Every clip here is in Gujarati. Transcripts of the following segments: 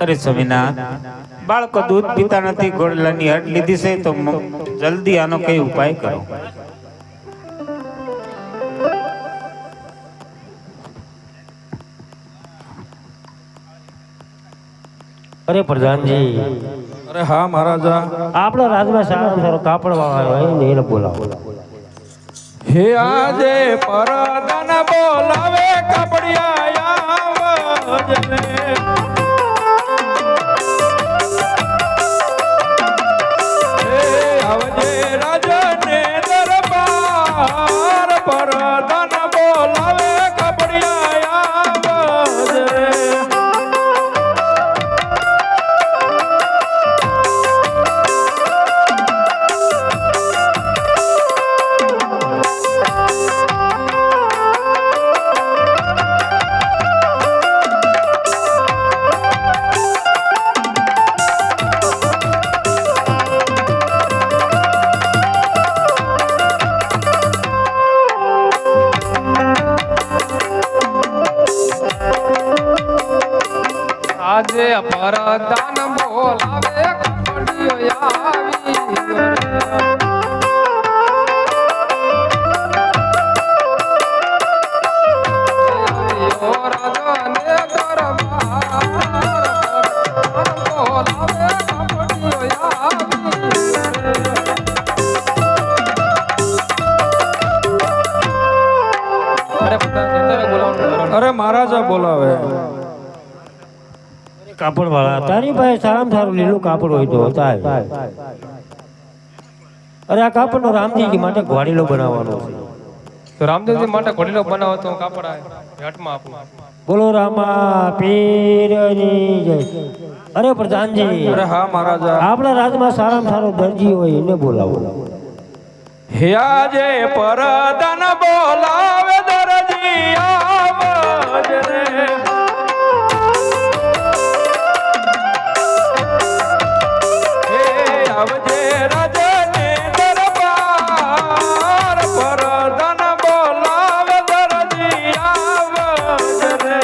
અરે સ્વામીનાથ, બાળકો દૂધ પીતા નથી, ઘોડલાની હટ લીધી છે, તો જલ્દી આનો કઈ ઉપાય કરો. અરે પ્રધાનજી, અરે હા મહારાજા, આપણા રાજમાં સારામાં સારો કાપડ વાળો હોય ને એને બોલાવો. હે આજે પરદાન બોલાવે કપડિયા આવજને. હે આવજે રાજને દરબાર, પરદાન બોલાવે કપડિયા આવજને. આજે પરદાન બોલાવે કપડિયો આવી. અરે મહારાજા બોલાવે. કાપડ વાળા, તારી પાસે સારામાં સારું લીલું કાપડ હોય તો થાય. અરે આ કાપડ નો રામજીજી માટે ઘોડીલો બનાવવાનો છે. તો રામદેવજી માટે ઘોડીલો બનાવો તો કાપડ હાટમાં આપું. બોલો રામા પીરની જય. અરે પ્રધાનજી, અરે હા મહારાજા, આપણા રાજમાં સારામાં સારો દરજી હોય એને બોલાવો. હે આજે પરદાન બોલાવે દરજી આવજને. હે આવજે રાજને દરબાર, પરદાન બોલાવે દરજી આવજને.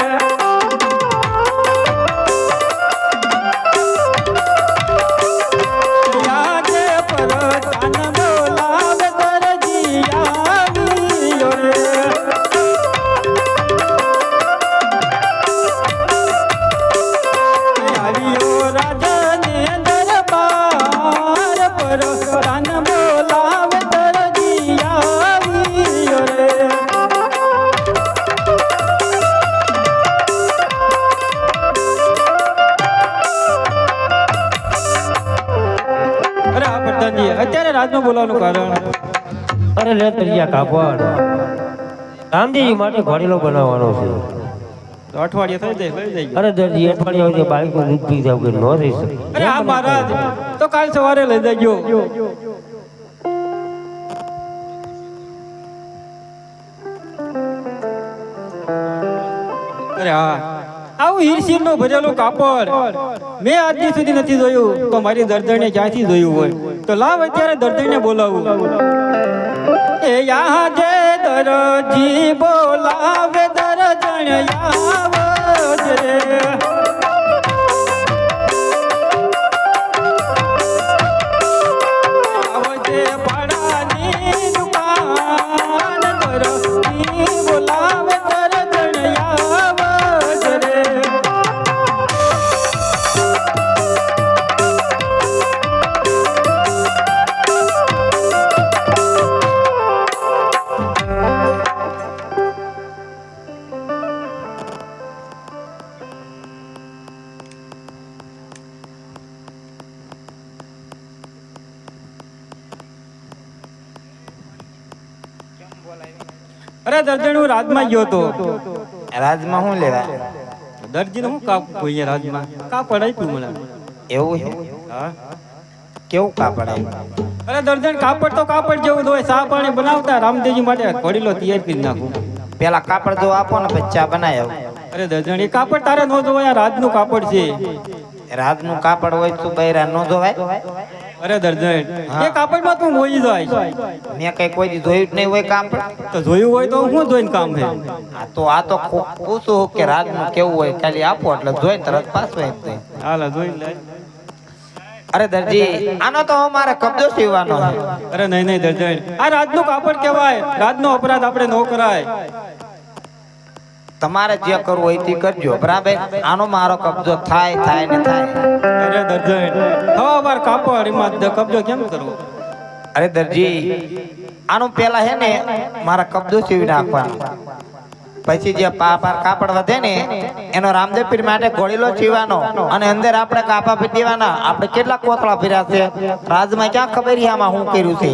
અત્યારે રાજમાં બોલાવવાનું કારણ, અરે લે તરિયા કાપડ રામજીજી માટે ઘોડીલો બનાવવાનો છે. તો અઠવાડિયે થઈ જાય, લઈ જજો. અરે દરજી અઠવાડિયા સુધી બાળકો દૂધ પી જાવ કે ન રહી શકે. અરે હા મહારાજ, તો કાલ સવારે લઈ જજો. અરે હા, આવું હીરસીર નો ભરેલું કાપડ મેં આજ દી સુધી નથી જોયું. તો મારી દર્દને ક્યાંથી જોયું હોય? તો લાવ અત્યારે દર્દને બોલાવું. એ યા જે દરજી બોલાવે દર્દણ આવજે. આવજે પાડાની દુકાન, દરજી બોલાવે દર્દણ આવજે. અરે દર્જણ હું રાજમાં ગયો તો. રાજમાં શું લેવા? દર્જીને હું કાપ કોઈ રાજમાં કાપડ આપ્યું મને. એવું છે? હા, કેવું કાપડ આવ્યું? અરે દર્જન કાપડ તો કાપડ જેવું જ હોય. ચા પાણી બનાવતા રામદેવજી માટે ઘોડીલો તૈયાર કરી નાખું. પેલા કાપડ જો આપો ને પછી ચા બનાવ્યો. અરે દર્જન એ કાપડ તારે ન જોવાય, આ રાજનું કાપડ છે. રાજનું કાપડ હોય તો બૈરા ન જોવાય. અરે દર્જન હા. એ કાપડમાં તું મોઈ જાય મેં કઈ કોઈ દી જોયું જ નહીં હોય કામ તો જોયું હોય તો હું જોઈને કામ છે આ તો પૂછું કે રાતનું કેવું હોય ખાલી આપો એટલે જોઈ તરત પાછું એમ થાય. હાલ જોઈ લે અરે દરજી આનો તો મારે કબજો સીવવાનો છે. અરે નહીં નહીં દર્જન આ રાજનું કાપડ કહેવાય રાજનો અપરાધ આપણે ન કરાય તમારે જે કરવું હોય તે કરજો બરાબર. આનો મારો કબજો થાય ને થાય. અરે દર્જન હવા વાર કાપડ એમાં કબજો કેમ કરવો અરે દરજી આનું પેલા હે ને મારા કબજો સીવી નાખવાનો પછી જે પાર કાપડ વધે ને એનો રામદેવ પીર માટે ઘોડીલો સીવાનો અને અંદર આપણે કાપા પી દેવાના. આપણે કેટલા કોથળા ફર્યા છે રાજમાં ક્યાં ખબર છે આમાં હું કર્યું છે.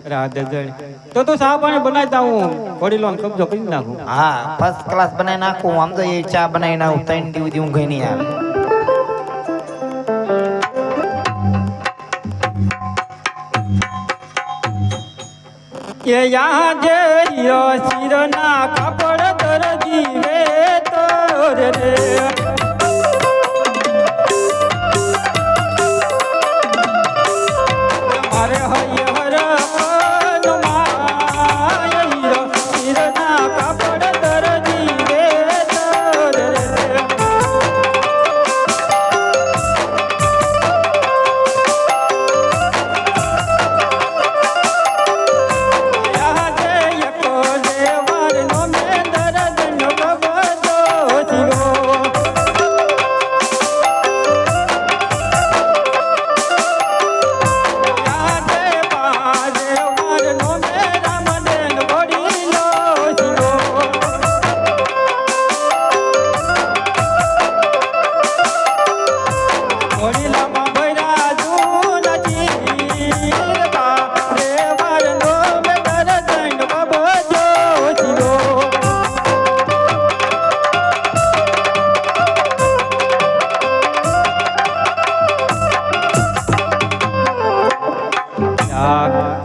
અરે આ દર્જન તો તું સાહ પાણી બનાવતા હું ઘોડી લોન કબજો કરી નાખું હા ફર્સ્ટ ક્લાસ બનાવી નાખું. આમ તો એ ચા બનાવી નાખું 3 દિવસ ઊંઘ નહીં આવે. કે યહાં જે શિરના કાપડ દરજી વે તો રે મારે હૈયર શિરના કાપડ દરજી વે તો રે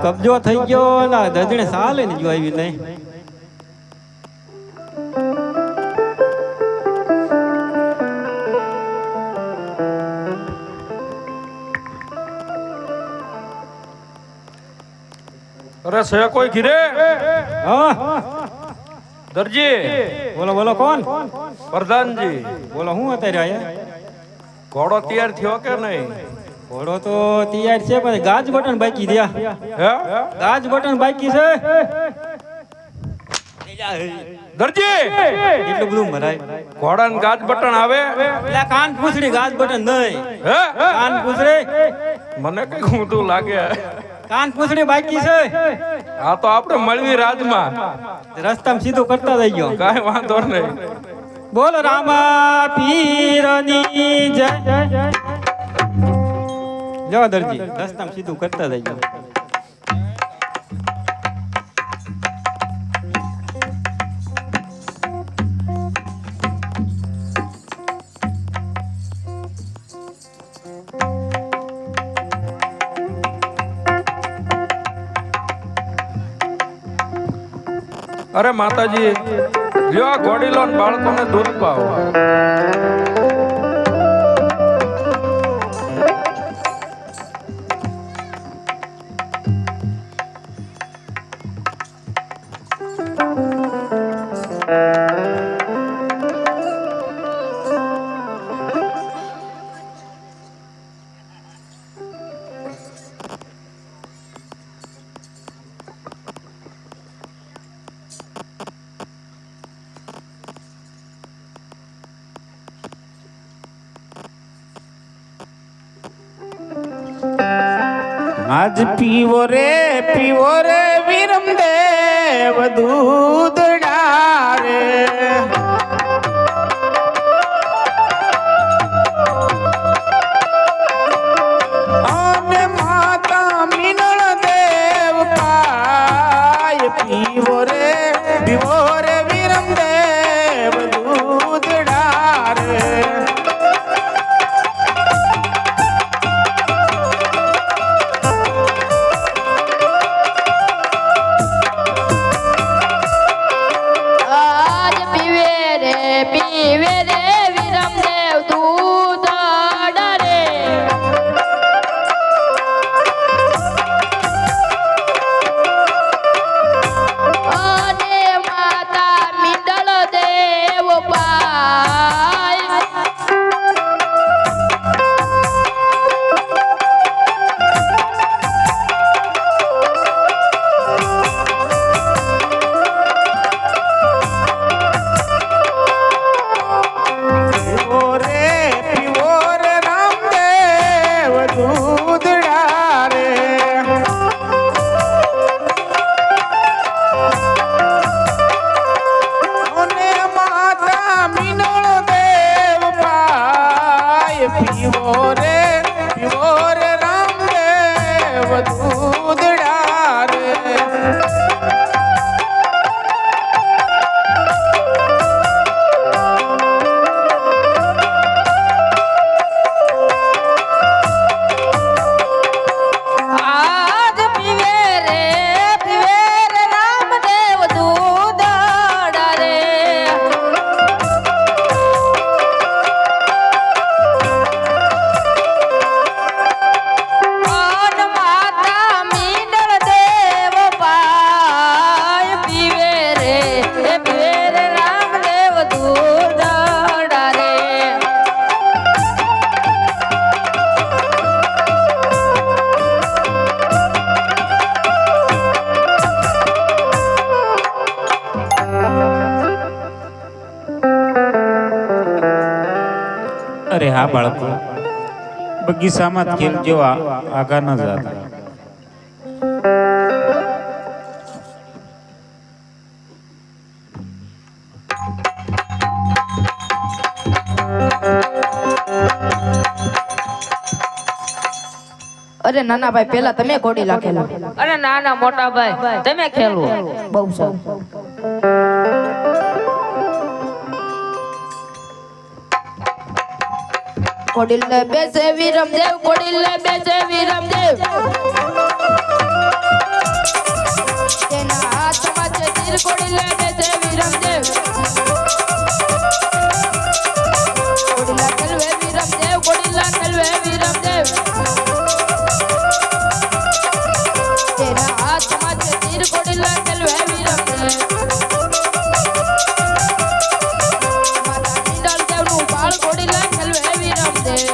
કબજો થઈ ગયો ના દર્જણે સાલે ને જો આવી નહીં અરે છે કોઈ ઘીરે હા દરજી બોલો બોલો કોણ પ્રધાનજી બોલો હું અત્યારે આયા ઘોડો તૈયાર થયો કે નહીં? ઘોડો તો તૈયાર છે પણ ગાજ બટન બાકી રહ્યા હે ગાજ બટન બાકી છે દરજી એટલું બધું મરાય ઘોડાને ગાજ બટન આવે? એટલે કાન પૂછડી ગાજ બટન નહીં હે કાન પૂછડી મને કઈ ઊંધું લાગે. કાન પૂછડી બાકી છે આ તો આપણે મળવી રાજમાં રસ્તામાં સીધું કરતા થઈ ગયો કાંઈ વાંધો નહીં. બોલ રામા પીરની જય જવા દરજી રસ્તામાં સીધું કરતા થઈ ગયો અરે માતાજી લ્યો આ ઘોડીલો ને બાળકોને દૂધ પાવો. આજ પીવો રે વીરમ દેવ દૂધડા રે અને માતા મિનળ દેવ પાય પીવો રે વીરમ દેવ દૂધડા રે પીવે રે વિરમદેવ દૂધ ડરે હા બાળકો, બગીચામાં જ ખેલજો, આગા ન જાતા. અરે નાના ભાઈ પેલા તમે ઘોડી લાખેલો. અરે ના ના મોટા ભાઈ તમે ખેલવો. બહુ સારું. ઘોડીલે બેસે વિરમદેવ, ઘોડીલે બેસે વિરમદેવ. તેના હાથમાં છે તીર, ઘોડીલે બેસે વિરમદેવ. ઘોડીલા કલવે વિરમદેવ, ઘોડીલા કલવે વિરમદેવ. તેના હાથમાં છે તીર, ઘોડીલા કલવે વિરમદેવ. માતા હિંડલ દેવનું બાળ, ઘોડીલા કલવે વિરમદેવ.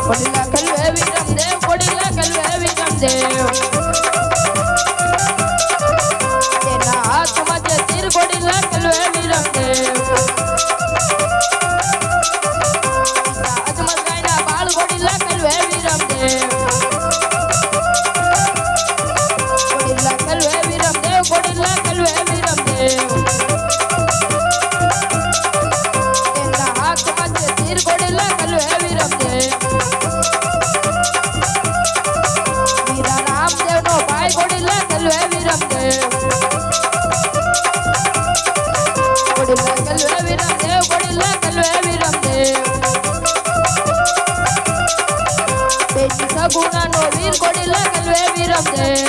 ઘોડીલા કલવે વિરમદેવ, ઘોડીલા કલવે વિરમદેવ. તેના હાથમાં છે તીર, ઘોડીલા કલવે વિરમદેવ. અજમલગાયના બાળ, ઘોડીલા કલવે વિરમદેવ. ઘોડીલા કલવે વિરમદેવ, ઘોડીલા કલવે વિરમદેવ. તેના હાથમાં છે તીર, ઘોડીલા કલવે વિરમદેવ. વીરા રામદેવનો ભાઈ, ઘોડીલા કલવે વિરમદેવ. ઘોડીલા કલવે વિરમદેવ, ઘોડીલા કલવે વિરમદેવ. બેટી સગુણાનો વીર, ઘોડીલા કલવે વિરમદેવ.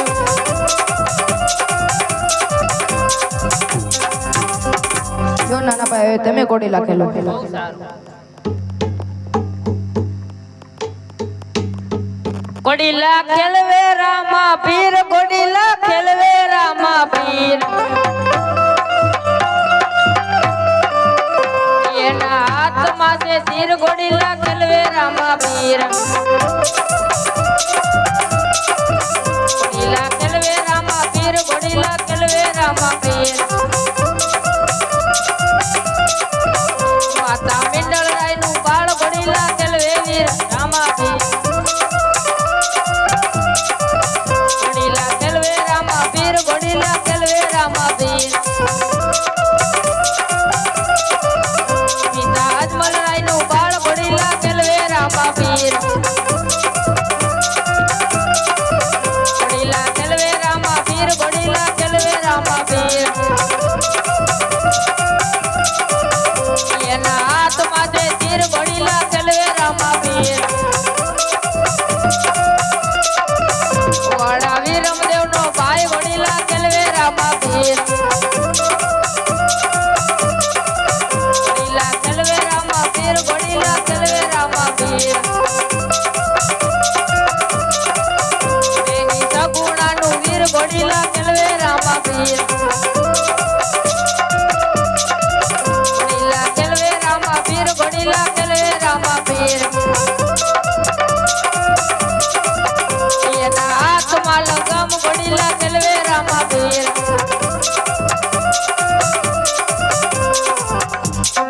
જો નાના ભાઈ તમે ઘોડી લાખેલો. ઘોડીલા ખેલવે રામા પીર, ઘોડીલા ખેલવે રામા પીર. એના હાથમાં છે તીર, ઘોડીલા ખેલવે રામા પીર. ઘોડીલા ખેલવે રામા પીર, ઘોડીલા ખેલવે રામા પીર. માતા મિંડળરાયનું બાળ, ઘોડીલા ખેલવે વીર રામા પીર. ઘોડીલા ખેલવે રામા પીર, ઘોડીલા ખેલવે રામા પીર. પિતા અજમલરાયનું બાળ, ઘોડીલા ખેલવે રામા પીર. ઘોડીલા ખેલવે રામા પીર, ઘોડીલા ખેલવે રામા પીર. એના હાથમાં છે તીર, ઘોડીલા ખેલવે રામા પીર. વાળા વિરમદેવનો ભાઈ, ઘોડીલા ખેલવે રામા પીર. ઘોડીલા ખેલવે રામા પીર, ઘોડીલા ખેલવે રામા પીર. બેની સગુણાનું વીર, ઘોડીલા ખેલવે રામા પીર. ઘોડીલા ખેલવે રામા પીર, ઘોડીલા ખેલવે રામા પીર. એના હાથમાં લગામ, ઘોડીલા ખેલવે રામા પીર.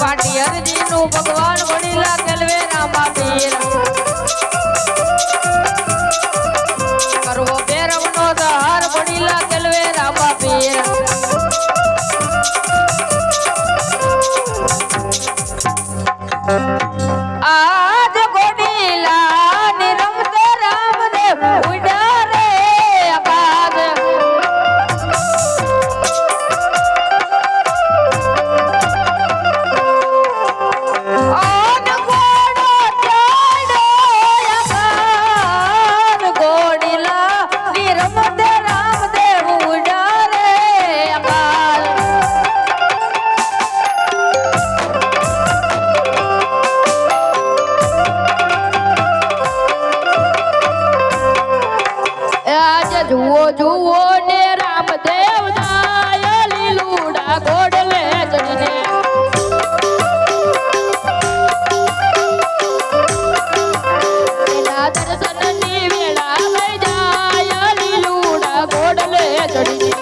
વાટી હરજીનું ભગવાન, ઘોડીલા ખેલવે રામા પીર. કરવો ભૈરવનો દહાર, ઘોડીલા ખેલવે રામા પીર. આજ ઘોડીલા નિરમતે રામદેવ ઉડ્યા રે આકાશ. આન ઘોડો ચાડ્યો આકાશ, ઘોડીલા નિરમતે રામદેવ ઉડ્યા રે આકાશ. આજે જુઓ જુઓ ને રામદેવ જાય લીલુડા ઘોડલે ચડીને. એના દર્શનની વેળા લઈ જાય લીલુડા ઘોડલે ચડીને.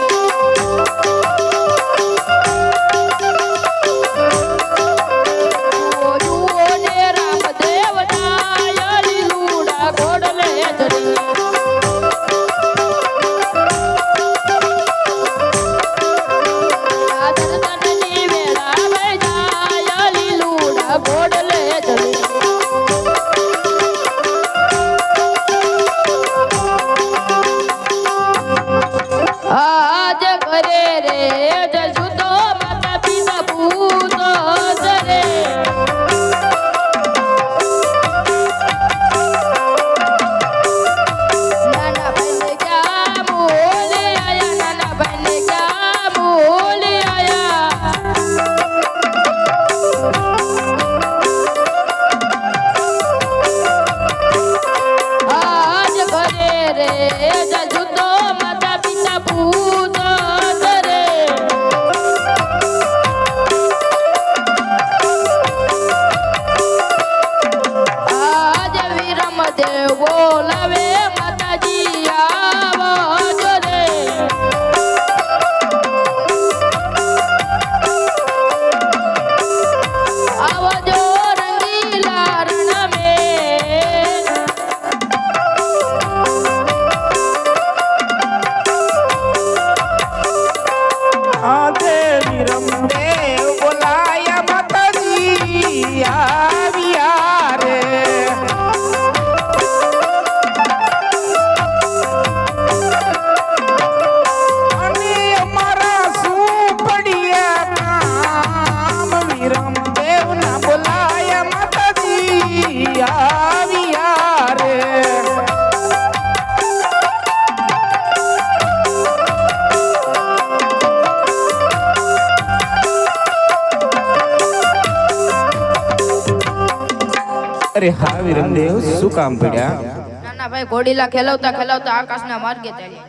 અરે હા વિરમદેવ, શું કામ પડ્યા? ના ના ભાઈ, ઘોડીલા ખેલવતા ખેલવતા આકાશના માર્ગે ચડ્યા.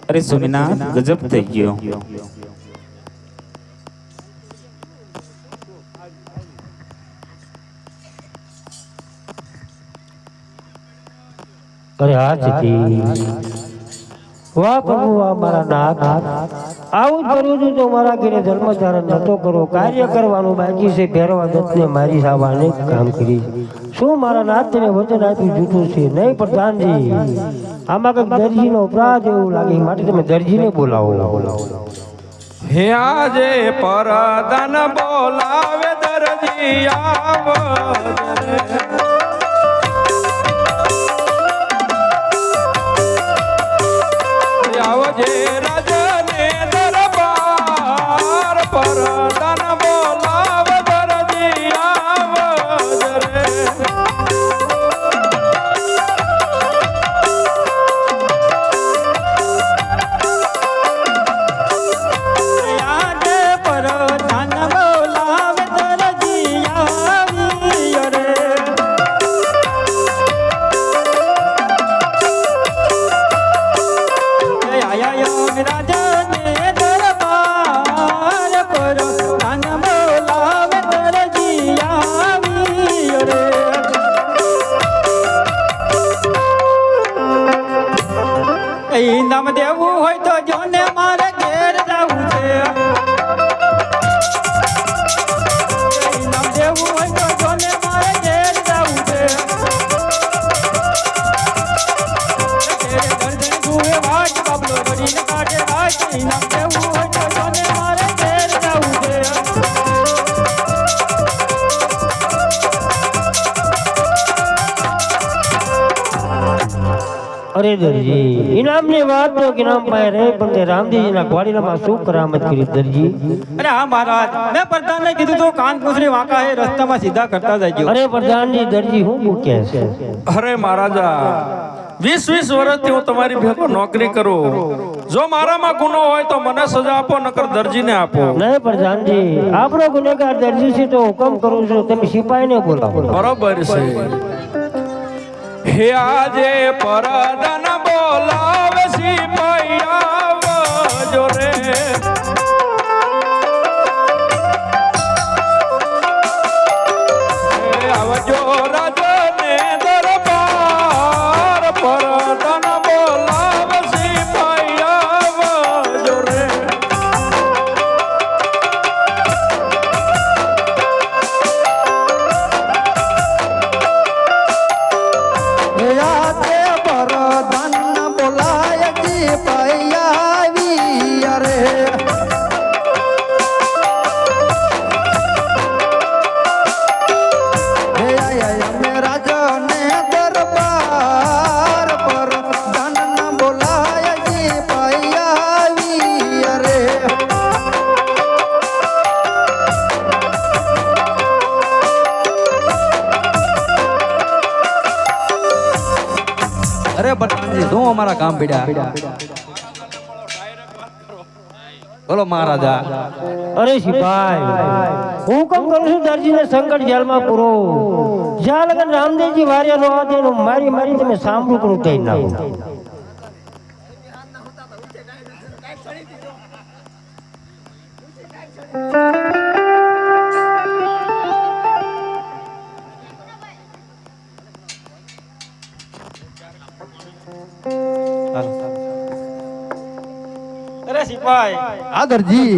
અરે સુમિનાથ, ગજબ થઈ ગયો. અરે હા જીતી, વાહ પ્રભુ, વાહ મારા નાથ. આવું જ કરું છું તો મારા ઘરે જન્મ ધારણ નતો કરો, કાર્ય કરવાનું બાકી છે. ભેરવા દત્તને મારી સાવ અનેક કામ કરી. શું મારા નાથને વચન આપ્યું જૂઠું છે? નહીં પ્રધાનજી, આમાં કંઈક દરજીનો અપરાધ એવું લાગે, માટે તમે દરજીને બોલાવો. હે આજે પરદાન બોલાવે દરજી આવજે રાજને દરબાર, પરદાન બોલાવે દરજી આવજે રે. નામ દેવું હોય તો જોને મારે ઘેર જવું છે. નામ દેવું હોય તો જોને મારે ઘેર જવું છે. દર્શન જુએ વાટ બાબલો ઘડીને કાઢે વાટ. નામ દેવું હોય તો જોને મારે ઘેર જવું છે. અરે દરજી, ઇનામની વાત તો ઇનામ પાય રહે, પણ તે રામજીના ગ્વાડીલામાં શું કરામત કરી દરજી? અરે હા મહારાજ, મેં પ્રધાનને કીધું તો કાન પૂછડી વાંકા એ રસ્તામાં સીધા કરતા જજો. અરે પ્રધાનજી, દરજી હું મૂકે છે? અરે મહારાજા, 20 વર્ષથી હું તમારી ભેગો નોકરી કરું. જો મારામાં ગુનો હોય તો મને સજા આપો, નકર દરજીને આપો. નહીં પ્રધાનજી, આપણો ગુનેગાર દરજી છે તો હુકમ કરું છું, તમે સિપાહીને બોલાવો. બરોબર છે. હે આજે પરદાન બોલાવે સિપાઈ આવજો રે. આવજો રાજને દરબાર, પરદાન બોલાવે સિપાઈ આવજો રે. અરે પ્રધાનજી, શું અમારા કામ પડ્યા? બોલો મહારાજા. અરે સિપાઈ, હું હુકમ કરું છું દરજીને સંકટ જેલમાં પૂરો. જ્યાં લગન રામદેવજી વાર્યા નો આવે એનું મારી મારી તમે સાંભળું કરું કઈ નાખો. અરે સિપાઈ, હા દરજી,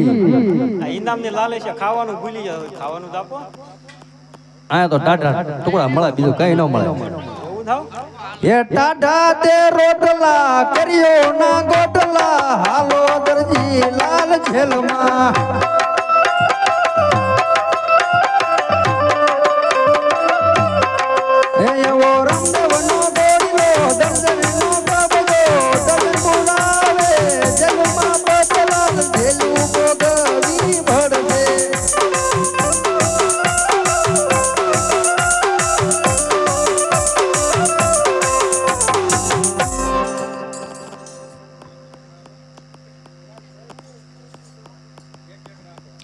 આ ઇનામની લાલચ છે, ખાવાનું ભૂલી જાવ. ખાવાનું તો આપો. આયા તો ટાટા ટુકડા મળે, બીજું કઈ ન મળે. એવું થાવ. એ ટાટા તે રોટલા કર્યો ના ગોટલા, હાલો દરજી લાલ જેલમાં. એવો રામદેવનો દોડ્યો, દર્શનનો કબજો, દર્શન બોલાવે જગમાં બદલાલ, જેલું ભોગવી ભળશે.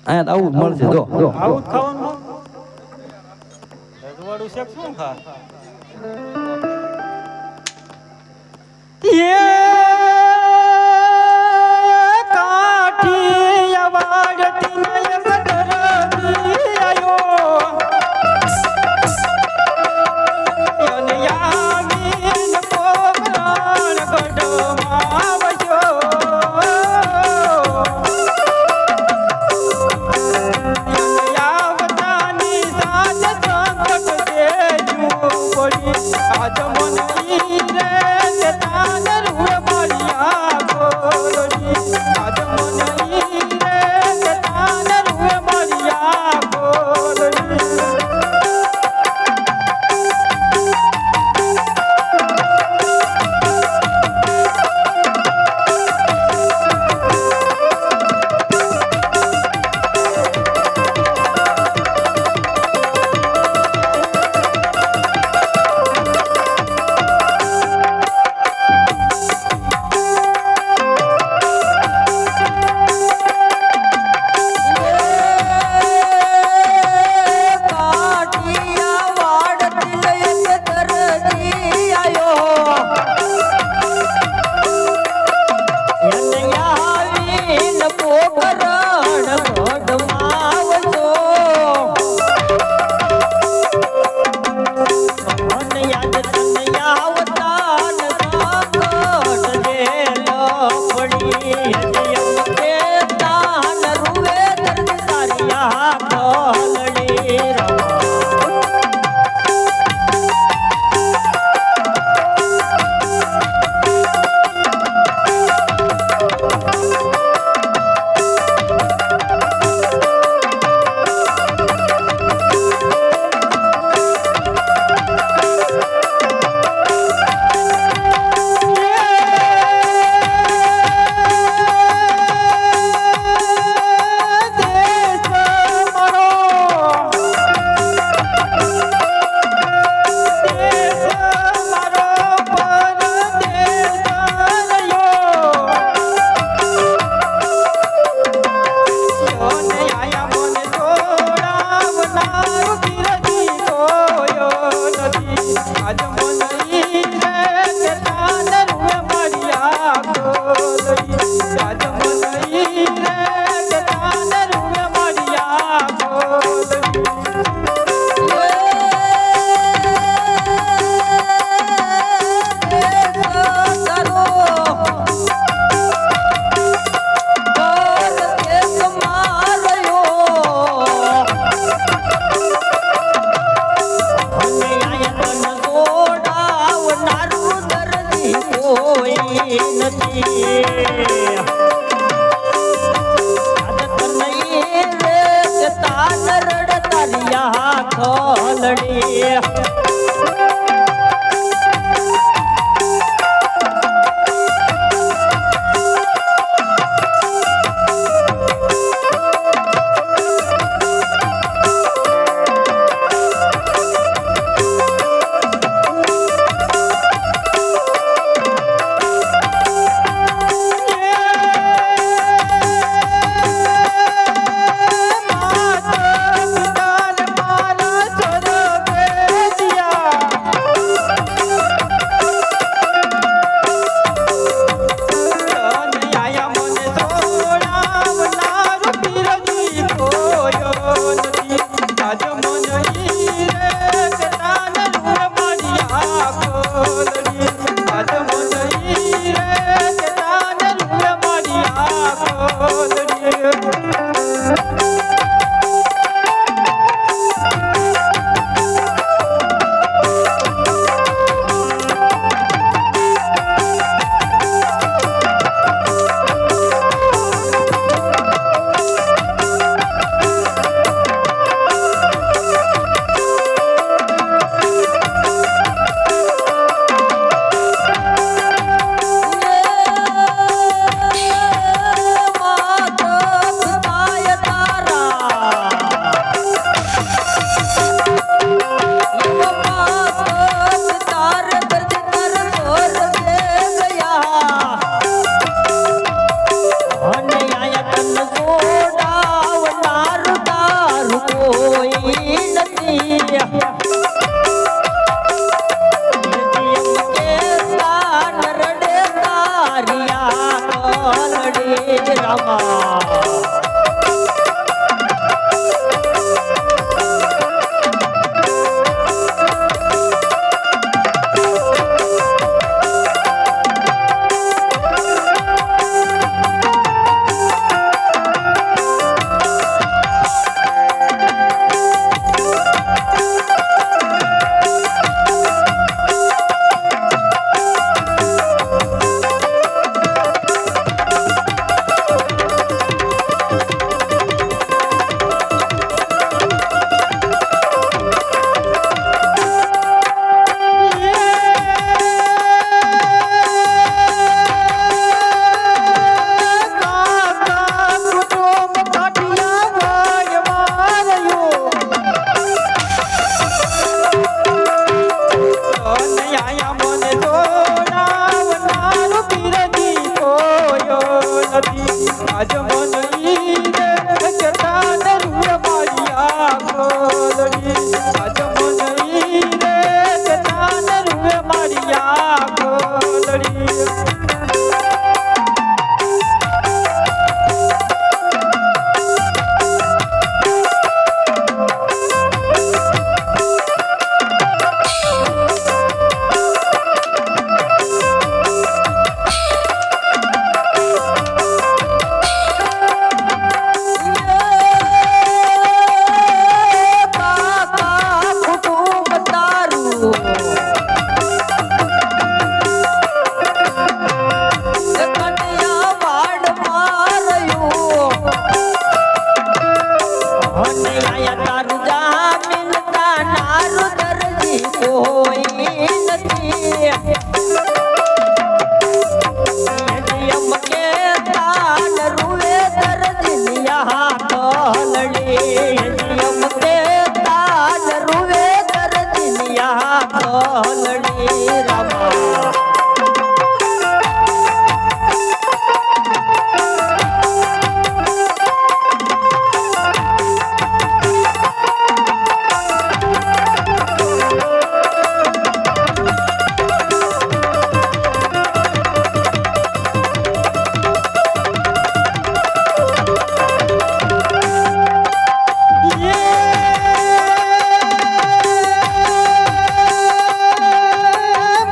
અહીંયા તો આવું જ મળશે. જો આવું જ ખાવાનું. છે કે શું ખા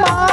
મા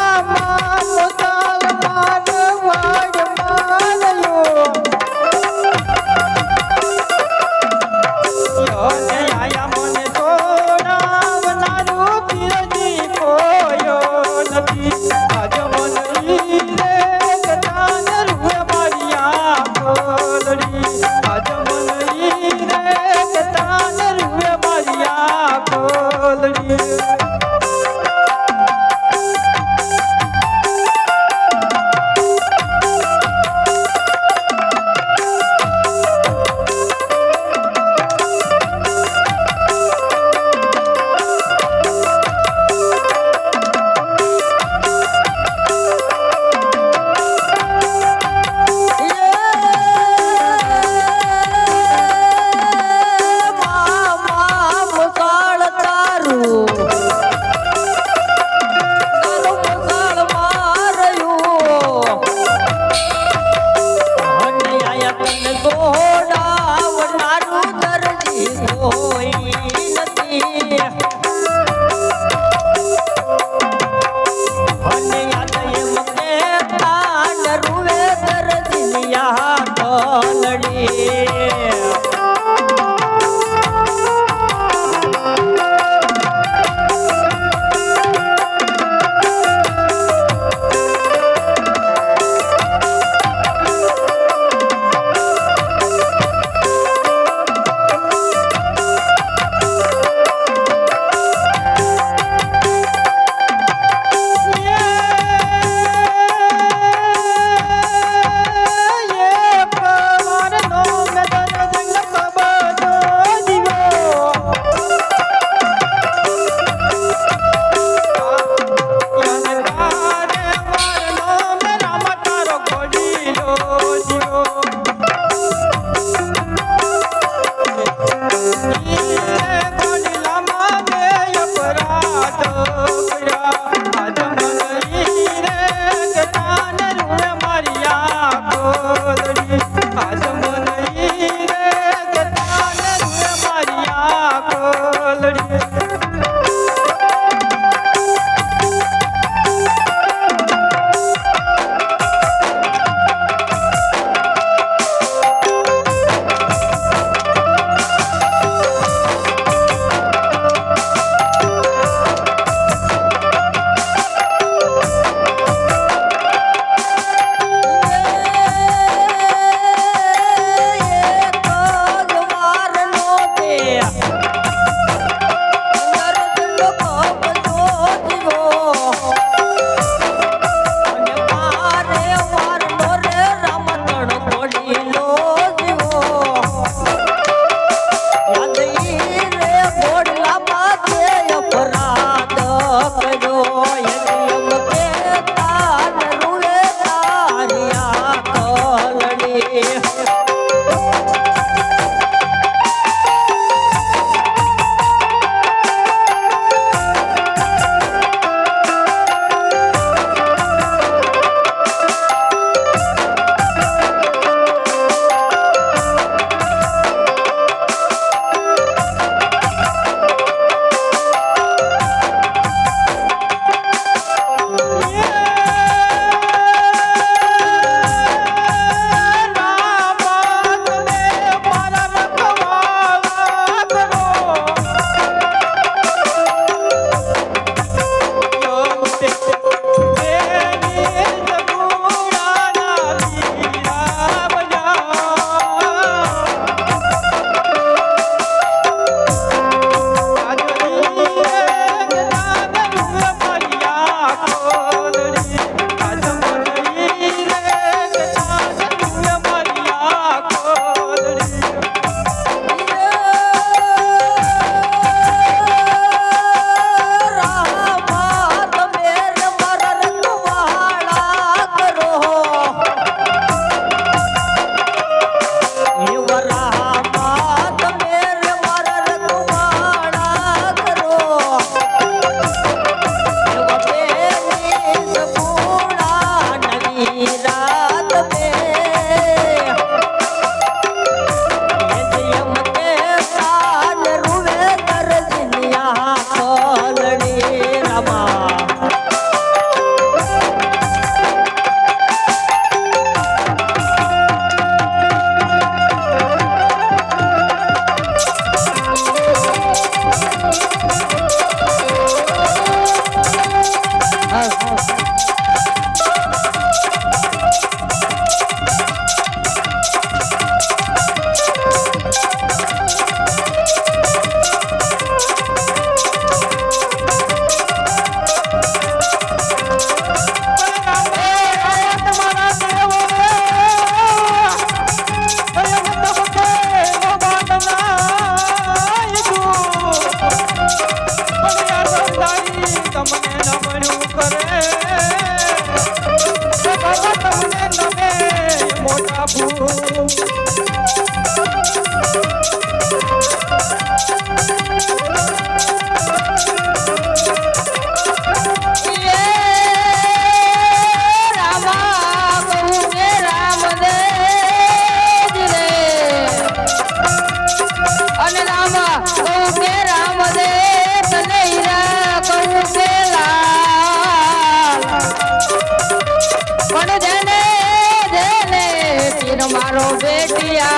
મારો બેટિયા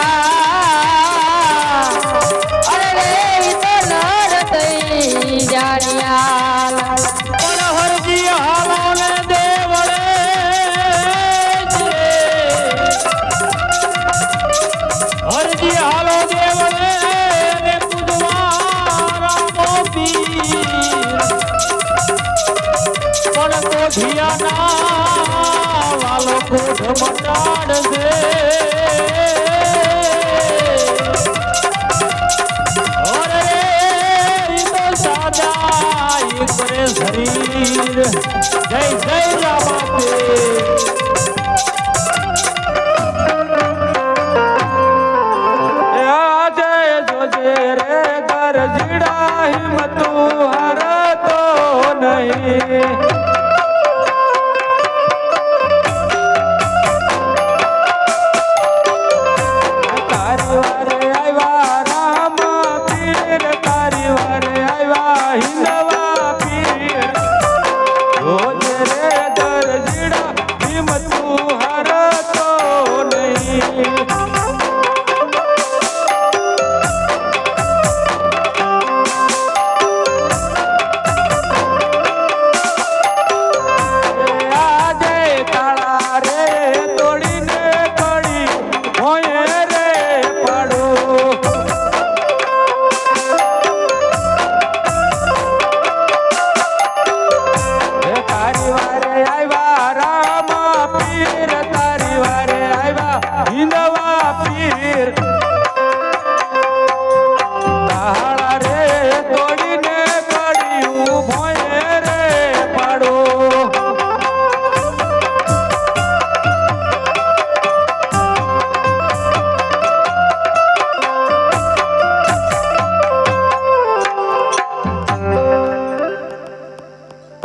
અરે રે તો નર થઈ જાણ્યા હરજી હાલો ને દેવળે હરજી હાલો દેવળે રે પૂજવા પીર પણ કોઠિયાના વાલો કોઠ મટાડશે શરીર જય જય રામાપે જય જોજે રે ગરજીડા હિંમતુ હારતો નહીં તારી વારે આવ્યા રામ પીર તારી વારે આવ્યા હિંદવા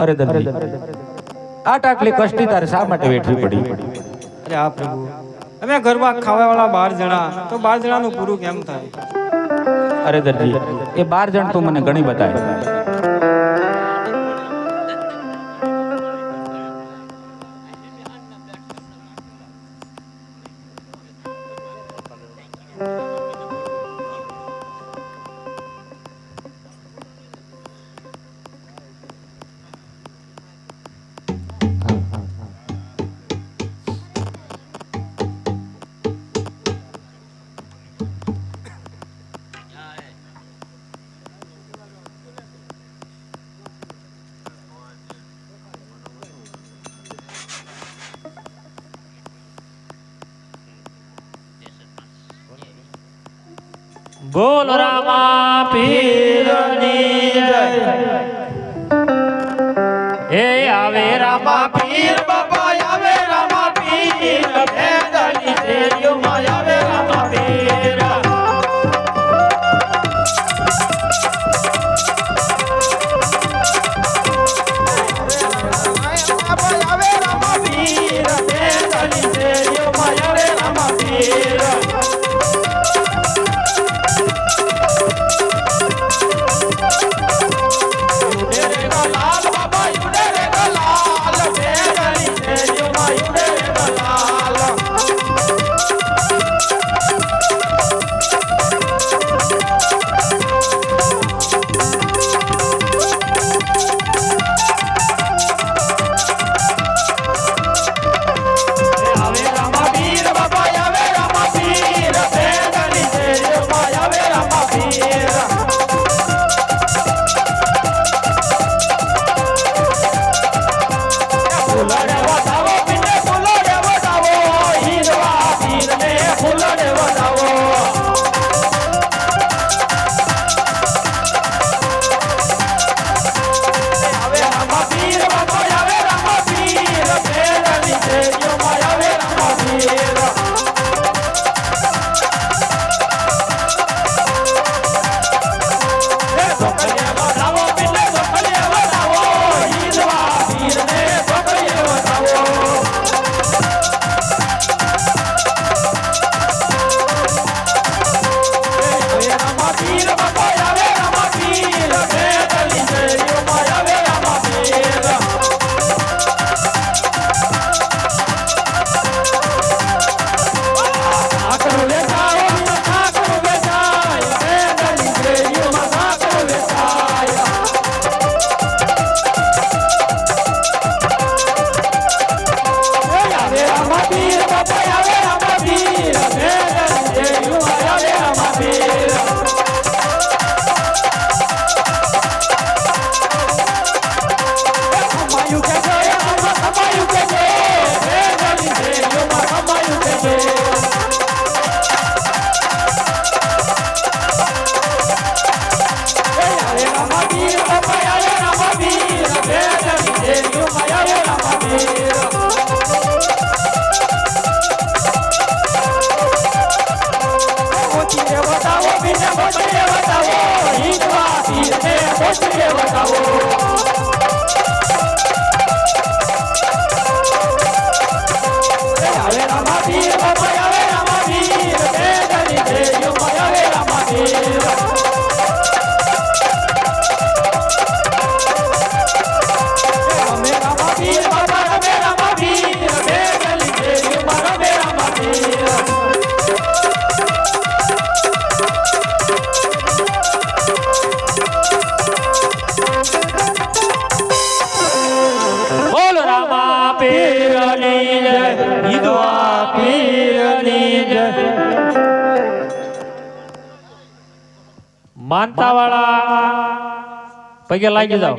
અરે દરજી આટલી કષ્ટી તારે શા માટે વેઠવી પડી? અરે આ પ્રભુ અમે ગરબા ખાવા વાળા 12 જણા તો 12 જણાનું પૂરું કેમ થાય? અરે દરજી એ 12 જણ તો મને ઘણી બતાવે. બોલ રામા પીરની જય. હે આવે રામા પીર બાપા આવે રામા પીર ભેદની શેરીઓમાં આવે રામા પીર. આવે રામા પીર ભેદની શેરીઓમાં આવે રામા પીર. લાલ ફૂલડે વધાવો પીને ફૂલડે વધાવો હિરવા પીરને ફૂલડે વધાવો આવે રામા પીર બાપા આવે રામા પીર પેરની શેરીઓ માં આવે રામા પીર વધાવો પીને ધોકડીએ વધાવો હિરવા પીરને ધોકડીએ વધાવો રામા પીર બાપા આવે રામા પીર પેરની શેરીઓ માં આવે રામા પીર સાકર વેચાય સાકર વેચાય પેરની શેરીઓ માં સાકર વેચાય આવે રામા પીર બાપા આવે રામા પીર પેરની શેરીઓ માં આવે રામા પીર ખમાયું કે છે રામા ખમાયું કે છે પેરની શેરીઓ માં ખમાયું કે છે આવે રામા પીર બાપા આવે રામા પીર પેરની શેરીઓ માં આવે રામા પીર પોચીને બતાવો બીને પોચીને બતાવો હિરવા પીરને પોચીને બતાવો આવે રામા પીર બાપા આવે રામા પીર પેરની શેરીઓ માં આવે રામા પીર અમે રામા પીર બાપા અમે રામા પીર પેરની શેરીઓ માં અમે રામા પીર બોલ રામા પીરની જય હિદવા પીરની જય માનતા વાળા પગે લાગી જાઓ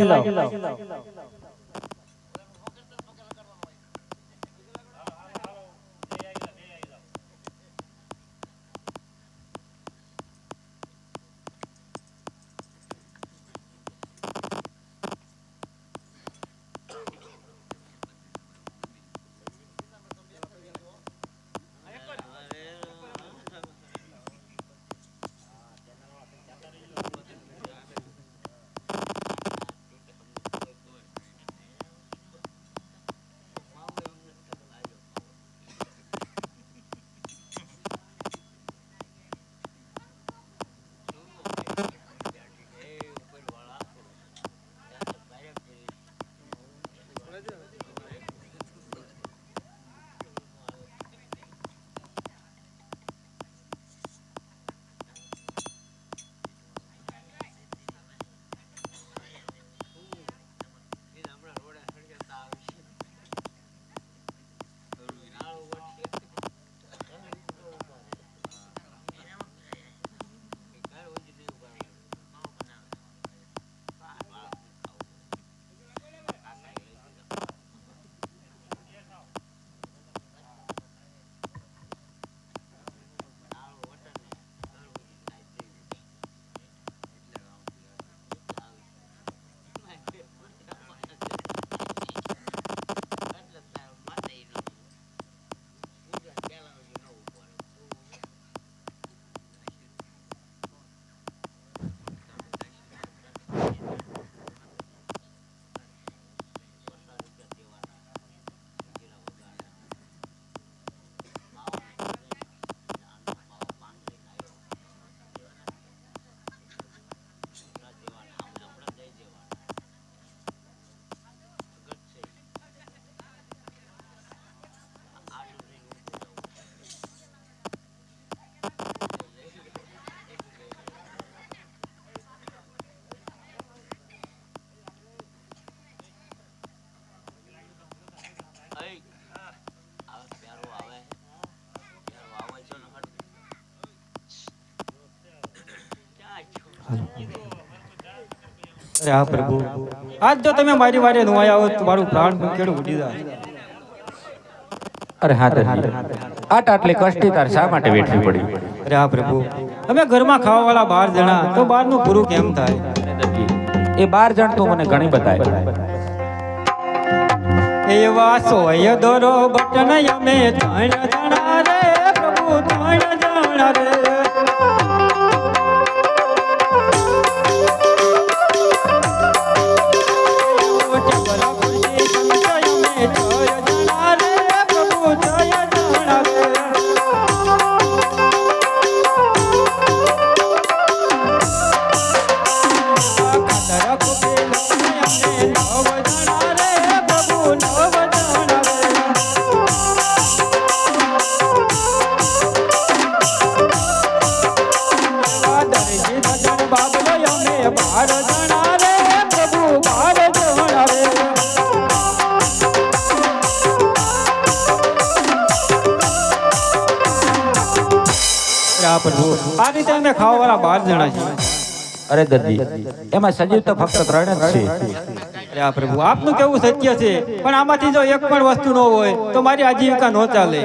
અરે હા પ્રભુ આજ જો તમે મારી વારે નો આયા હોત તો મારું પ્રાણ કેડું ઉડી જાય. અરે હા દરજી, આટલી કષ્ટી તાર શા માટે વેઠવી પડી? અરે હા પ્રભુ, અમે ઘરમાં ખાવા વાળા 12 જણા, તો 12 નું પૂરું કેમ થાય? એ 12 જણ તો મને ઘણી બતાય. એવા સોય દોરો બટન અમે 3 જણા રે પ્રભુ, 3 જણા રે. આ રીતે અમે ખાવા વાળા 12 જણા છીએ. અરે દરજી, એમાં સજીવ તો ફક્ત 3 જ છે. અરે આ પ્રભુ, આપનું કેવું સત્ય છે, પણ આમાંથી જો એક પણ વસ્તુ ન હોય તો મારી આજીવિકા ન ચાલે.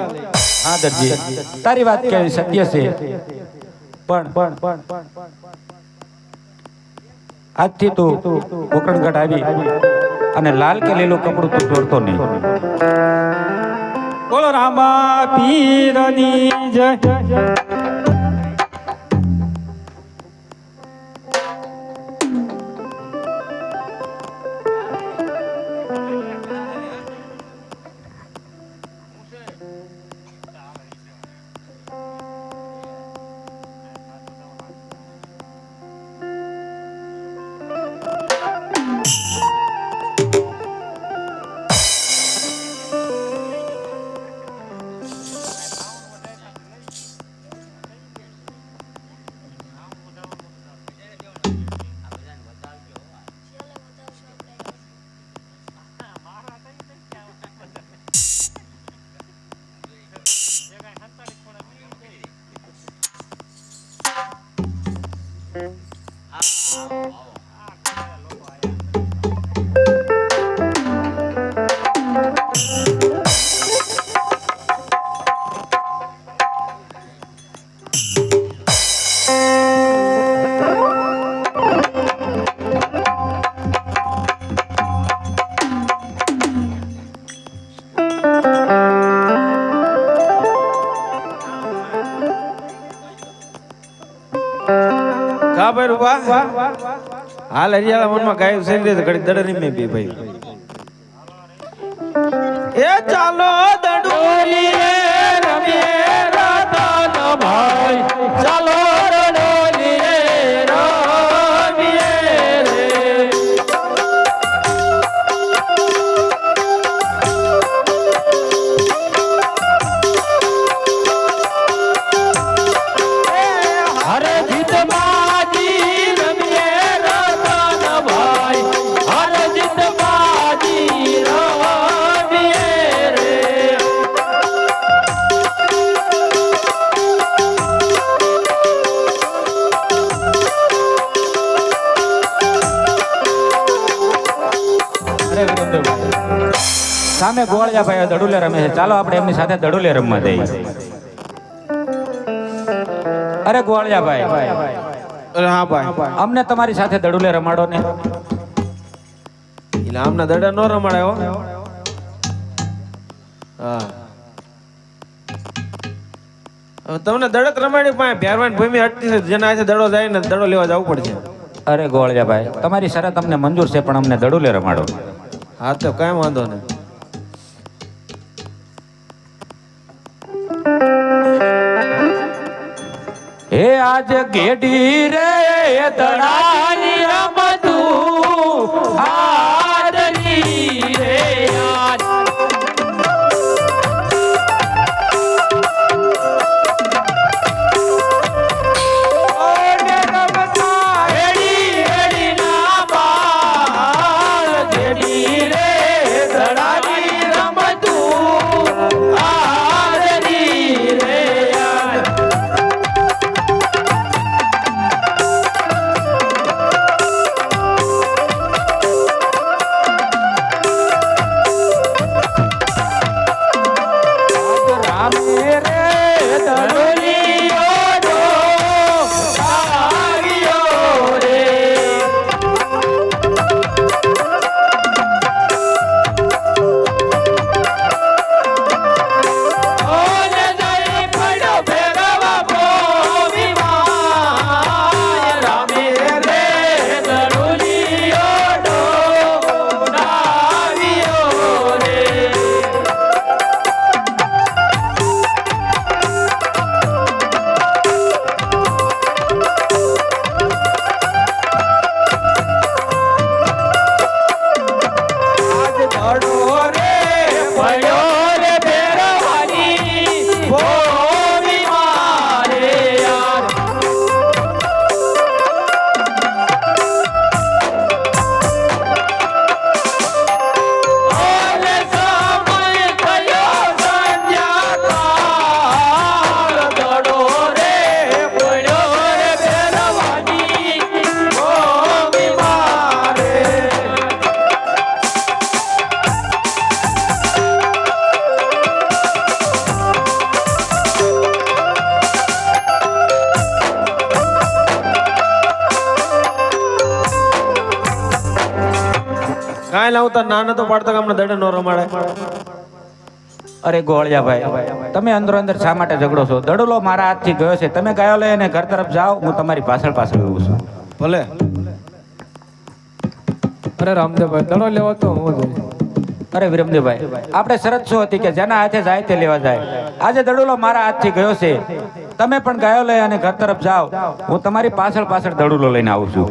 હા દરજી, તારી વાત કેવી સત્ય છે, પણ આજથી તું કોકણગઢ આવી અને લાલ કે લીલું કપડું તું જોડતો નહીં. બોલો રામા પીરની જય. કા ભાઈ રૂપા હાલ હરિયાળા મનમાં ગાયું છે ને ઘડી દડની મે બી ભાઈ એ ચાલો દડોલી રે રમીએ રાતા ભાઈ ચાલો દડોલી રે રમીએ રે હરે જીત બાજી રમીએ રાતા ભાઈ હરે જીત બાજી રમીએ રે સામે ગોળિયા ભાઈ દડુલે રમે છે, ચાલો આપણે એમની સાથે દડુલે રમવા જઈએ. અરે ગોળિયા ભાઈ, અરે હા ભાઈ અમને તમારી સાથે દડુલે રમાડો ને. એટલે આમના દડા નો રમાડાયો હા હવે તમને દડત રમાડી પાસે ભેરવાન ભૂમિ હટતી છે, જેના હાથે દડો જાય ને દડો લેવા જવું પડશે. અરે ગોળિયા ભાઈ, તમારી શરત અમને મંજૂર છે, પણ અમને દડુલે રમાડો. હા તો કઈ વાંધો નહીં. હે આજ ગેડી રે દડાની રમતું આદરી રે યાર. ઓને રમતા હેડી હેડી ના બાલ ગેડી રે દડાની રમતું આદરી રે યાર. કાલ આવતા ના નતો પાડતા કે અમને દડે નો રમાડે. અરે ગોળિયાભાઈ, તમે અંદરો અંદર શા માટે ઝઘડો છો? દડુલો મારા હાથથી ગયો છે, તમે ગાયો લઈ અને ઘર તરફ જાઓ, હું તમારી પાછળ પાછળ આવું છું. ભલે. અરે રામદેવભાઈ દડો લેવા તો હું જોઈએ. અરે વિરમદેવભાઈ, આપણે શરત શું હતી કે જેના હાથે જાય તે લેવા જાય. આજે દડુલો મારા હાથથી ગયો છે, તમે પણ ગાયો લઈ અને ઘર તરફ જાઓ, હું તમારી પાછળ પાછળ દડુલો લઈને આવું છું.